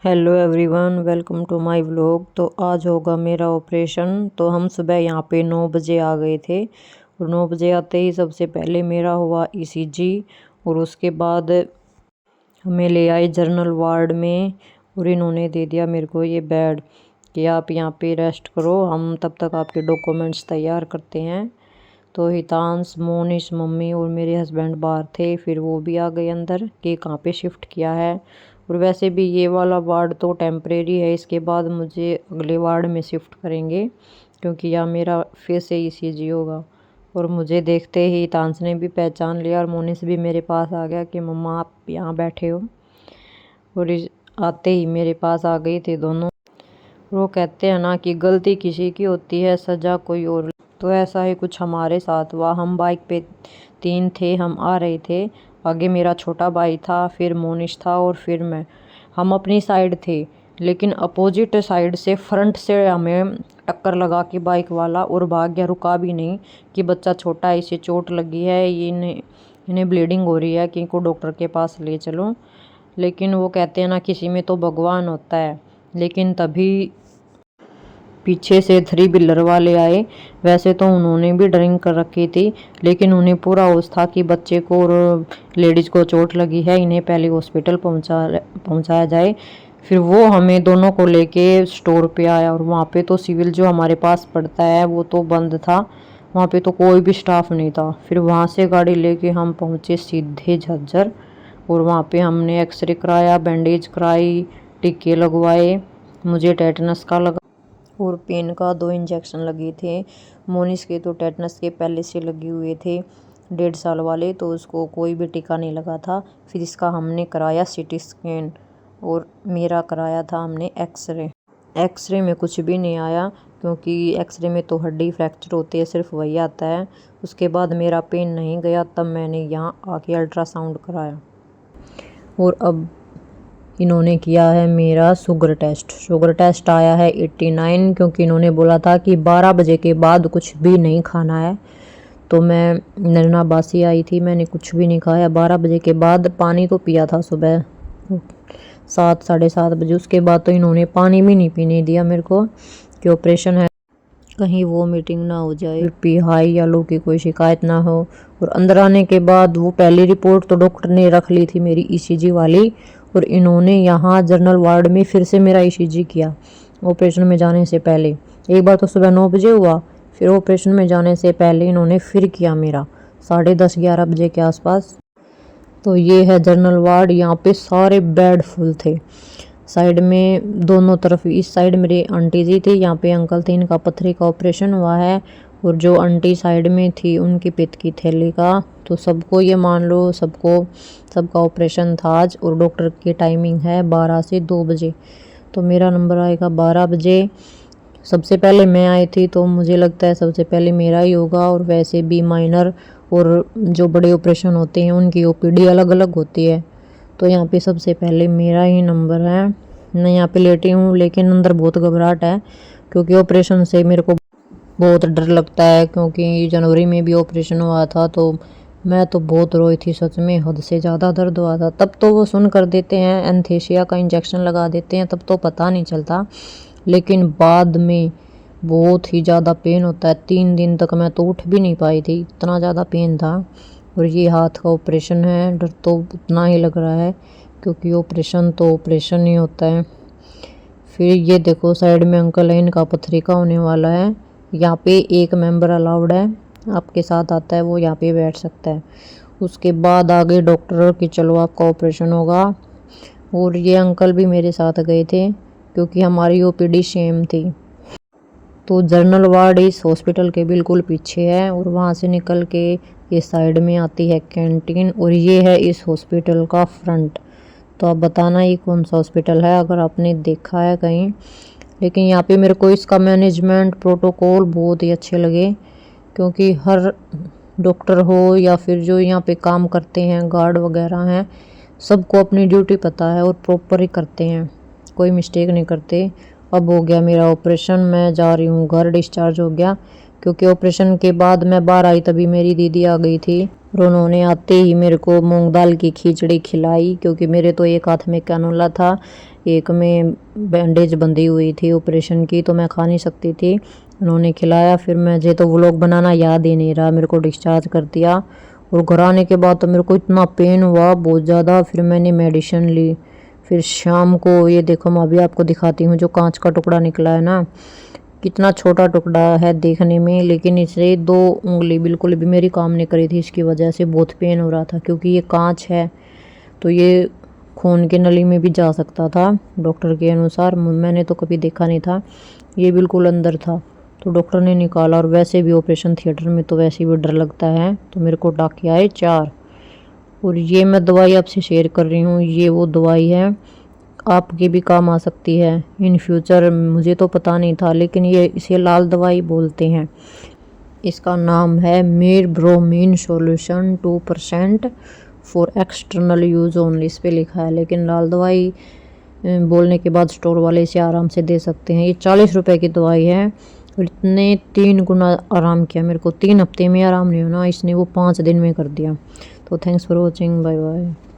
Hello everyone, welcome to my vlog. तो आज होगा मेरा ऑपरेशन। तो हम सुबह यहाँ पे 9 बजे आ गए थे और 9 बजे आते ही सबसे पहले मेरा हुआ ईसीजी और उसके बाद हमें ले आए जनरल वार्ड में और इन्होंने दे दिया मेरे को ये बेड कि आप यहाँ पे रेस्ट करो, हम तब तक आपके डॉक्यूमेंट्स तैयार करते हैं। तो हितांश, मोनिश, मम्मी और मेरे हस्बैंड बाहर थे, फिर वो भी आ गए अंदर कि कहाँ पे शिफ्ट किया है। और वैसे भी ये वाला वार्ड तो टेम्परेरी है, इसके बाद मुझे अगले वार्ड में शिफ्ट करेंगे क्योंकि यहाँ मेरा फिर से ईसीजी होगा। और मुझे देखते ही हितांश ने भी पहचान लिया और मोनिश भी मेरे पास आ गया कि मम्मा आप यहाँ बैठे हो। और आते ही मेरे पास आ गई थे दोनों। वो कहते हैं ना कि गलती किसी की होती है, सजा कोई और। तो ऐसा ही कुछ हमारे साथ हुआ। हम बाइक पे 3 थे, हम आ रहे थे। आगे मेरा छोटा भाई था, फिर मोनिश था और फिर मैं। हम अपनी साइड थे, लेकिन अपोजिट साइड से फ्रंट से हमें टक्कर लगा के बाइक वाला और भाग गया, रुका भी नहीं कि बच्चा छोटा है, इसे चोट लगी है, ये इन्हें ब्लीडिंग हो रही है कि इनको डॉक्टर के पास ले चलो। लेकिन वो कहते हैं ना किसी में तो भगवान होता है। लेकिन तभी पीछे से 3 व्हीलर वाले आए। वैसे तो उन्होंने भी ड्रिंक कर रखी थी, लेकिन उन्हें पूरा होश था कि बच्चे को और लेडीज को चोट लगी है, इन्हें पहले हॉस्पिटल पहुंचाया जाए। फिर वो हमें दोनों को लेके स्टोर पे आया और वहाँ पे तो सिविल जो हमारे पास पड़ता है वो तो बंद था, वहाँ पे तो कोई भी स्टाफ नहीं था। फिर वहाँ से गाड़ी लेके हम पहुँचे सीधे झज्जर और वहाँ पे हमने एक्सरे कराया, बैंडेज कराई, टीके लगवाए। मुझे टेटनस का लगा और पेन का 2 इंजेक्शन लगे थे। मोनिस के तो टेटनस के पहले से लगे हुए थे, 1.5 साल वाले, तो उसको कोई भी टीका नहीं लगा था। फिर इसका हमने कराया सीटी स्कैन और मेरा कराया था हमने एक्सरे। एक्सरे में कुछ भी नहीं आया क्योंकि एक्सरे में तो हड्डी फ्रैक्चर होती है, सिर्फ वही आता है। उसके बाद मेरा पेन नहीं गया, तब मैंने यहाँ आके अल्ट्रासाउंड कराया। और अब इन्होंने किया है मेरा शुगर टेस्ट आया है 89, क्योंकि इन्होंने बोला था कि 12 बजे के बाद कुछ भी नहीं खाना है। तो मैं नरना बासी आई थी, मैंने कुछ भी नहीं खाया 12 बजे के बाद। पानी तो पिया था सुबह 7 साढ़े 7 बजे, उसके बाद तो इन्होंने पानी भी नहीं पीने दिया मेरे को कि ऑपरेशन है, कहीं वो मीटिंग ना हो जाए, बीपी हाई या लो की कोई शिकायत ना हो। और अंदर आने के बाद वो पहली रिपोर्ट तो डॉक्टर ने रख ली थी मेरी ईसीजी वाली, और इन्होंने यहाँ जनरल वार्ड में फिर से मेरा ईसीजी किया ऑपरेशन में जाने से पहले। एक बार तो सुबह 9 बजे हुआ, फिर ऑपरेशन में जाने से पहले इन्होंने फिर किया मेरा 10:30-11 बजे के आसपास। तो ये है जनरल वार्ड, यहाँ पे सारे बेड फुल थे। साइड में दोनों तरफ, इस साइड मेरी आंटी जी थी, यहाँ पे अंकल थे, इनका पथरी का ऑपरेशन हुआ है। और जो आंटी साइड में थी उनकी पित्त की थैली का, तो सबको ये मान लो सबका ऑपरेशन था आज। और डॉक्टर की टाइमिंग है 12 से 2 बजे। तो मेरा नंबर आएगा 12 बजे। सबसे पहले मैं आई थी तो मुझे लगता है सबसे पहले मेरा ही होगा। और वैसे भी माइनर और जो बड़े ऑपरेशन होते हैं उनकी ओपीडी अलग अलग होती है, तो यहाँ पे सबसे पहले मेरा ही नंबर है। मैं यहाँ पे लेटी हूँ, लेकिन अंदर बहुत घबराहट है क्योंकि ऑपरेशन से मेरे को बहुत डर लगता है, क्योंकि जनवरी में भी ऑपरेशन हुआ था तो मैं तो बहुत रोई थी, सच में हद से ज़्यादा दर्द हुआ था। तब तो वो सुन कर देते हैं, एनेस्थीसिया का इंजेक्शन लगा देते हैं, तब तो पता नहीं चलता, लेकिन बाद में बहुत ही ज़्यादा पेन होता है। 3 दिन तक मैं तो उठ भी नहीं पाई थी, इतना ज़्यादा पेन था। और ये हाथ का ऑपरेशन है, डर तो उतना ही लग रहा है क्योंकि ऑपरेशन तो ऑपरेशन ही होता है। फिर ये देखो साइड में अंकल है, इनका पथरी का होने वाला है। यहाँ पे एक मेंबर अलाउड है, आपके साथ आता है वो यहाँ पे बैठ सकता है। उसके बाद आगे डॉक्टर कि चलो आपका ऑपरेशन होगा। और ये अंकल भी मेरे साथ गए थे क्योंकि हमारी ओपीडी सेम थी। तो जनरल वार्ड इस हॉस्पिटल के बिल्कुल पीछे है और वहाँ से निकल के ये साइड में आती है कैंटीन, और ये है इस हॉस्पिटल का फ्रंट। तो आप बताना ये कौन सा हॉस्पिटल है अगर आपने देखा है कहीं। लेकिन यहाँ पे मेरे को इसका मैनेजमेंट प्रोटोकॉल बहुत ही अच्छे लगे, क्योंकि हर डॉक्टर हो या फिर जो यहाँ पे काम करते हैं गार्ड वगैरह हैं, सबको अपनी ड्यूटी पता है और प्रॉपर ही करते हैं, कोई मिस्टेक नहीं करते। अब हो गया मेरा ऑपरेशन, मैं जा रही हूँ घर, डिस्चार्ज हो गया। क्योंकि ऑपरेशन के बाद मैं बाहर आई तभी मेरी दीदी आ गई थी और उन्होंने आते ही मेरे को मूंग दाल की खिचड़ी खिलाई, क्योंकि मेरे तो एक हाथ में कैनुला था, एक में बैंडेज बंधी हुई थी ऑपरेशन की, तो मैं खा नहीं सकती थी। उन्होंने खिलाया। फिर मुझे तो व्लॉग बनाना याद ही नहीं रहा, मेरे को डिस्चार्ज कर दिया। और घर आने के बाद तो मेरे को इतना पेन हुआ बहुत ज़्यादा। फिर मैंने मेडिसिन ली। फिर शाम को ये देखो, मैं अभी आपको दिखाती हूँ, जो कांच का टुकड़ा निकला है ना, कितना छोटा टुकड़ा है देखने में, लेकिन इसे 2 उंगली बिल्कुल भी मेरी काम नहीं करी थी। इसकी वजह से बहुत पेन हो रहा था, क्योंकि ये कांच है तो ये खून की नली में भी जा सकता था डॉक्टर के अनुसार। मैंने तो कभी देखा नहीं था, ये बिल्कुल अंदर था। तो डॉक्टर ने निकाला। और वैसे भी ऑपरेशन थिएटर में तो वैसे भी डर लगता है, तो मेरे को टाँके आए 4। और ये मैं दवाई आपसे शेयर कर रही हूँ, ये वो दवाई है, आपके भी काम आ सकती है इन फ्यूचर। मुझे तो पता नहीं था, लेकिन ये इसे लाल दवाई बोलते हैं। इसका नाम है Mir bromine solution 2% for external use only, इस पे लिखा है। लेकिन लाल दवाई बोलने के बाद स्टोर वाले इसे आराम से दे सकते हैं। ये 40 रुपए की दवाई है। और इतने 3 गुना आराम किया मेरे को। 3 हफ्ते में आराम नहीं होना, इसने वो 5 दिन में कर दिया। तो thanks for watching, bye bye.